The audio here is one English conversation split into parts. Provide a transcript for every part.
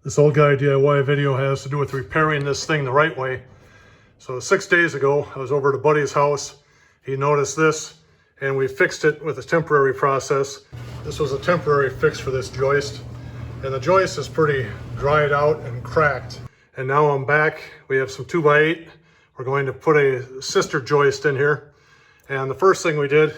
This old guy DIY video has to do with repairing this thing the right way. So 6 days ago, I was over at a buddy's house. He noticed this and we fixed it with a temporary process. This was a temporary fix for this joist. And the joist is pretty dried out and cracked. And now I'm back. We have some 2x8. We're going to put a sister joist in here. And the first thing we did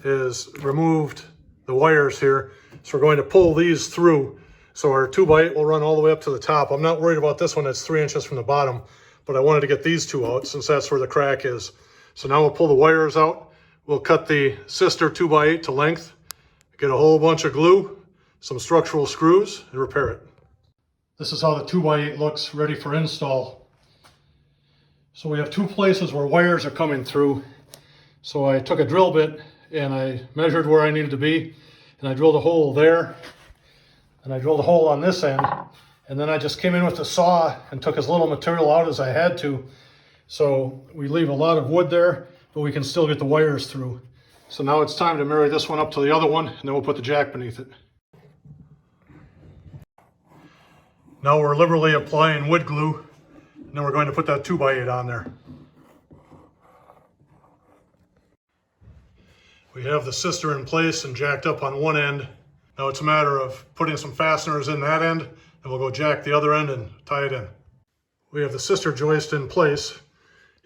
is removed the wires here. So we're going to pull these through. So our 2x8 will run all the way up to the top. I'm not worried about this one that's 3 inches from the bottom, but I wanted to get these two out since that's where the crack is. So now we'll pull the wires out. We'll cut the sister 2x8 to length, get a whole bunch of glue, some structural screws, and repair it. This is how the 2x8 looks ready for install. So we have two places where wires are coming through. So I took a drill bit and I measured where I needed to be, and I drilled a hole there. And I drilled a hole on this end, and then I just came in with the saw and took as little material out as I had to. So we leave a lot of wood there, but we can still get the wires through. So now it's time to marry this one up to the other one, and then we'll put the jack beneath it. Now we're liberally applying wood glue, and then we're going to put that 2x8 on there. We have the sister in place and jacked up on one end. Now it's a matter of putting some fasteners in that end, and we'll go jack the other end and tie it in. We have the sister joist in place.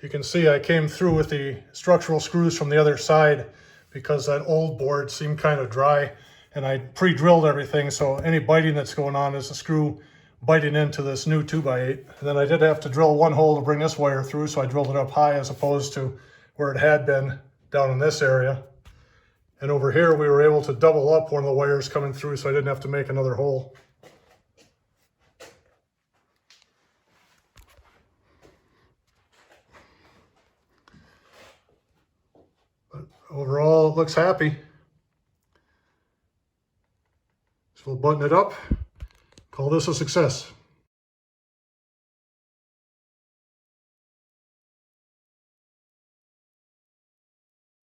You can see I came through with the structural screws from the other side because that old board seemed kind of dry, and I pre-drilled everything, so any biting that's going on is the screw biting into this new 2x8. And then I did have to drill one hole to bring this wire through, so I drilled it up high as opposed to where it had been down in this area. And over here, we were able to double up one of the wires coming through, so I didn't have to make another hole. But overall, it looks happy. So we'll button it up, call this a success.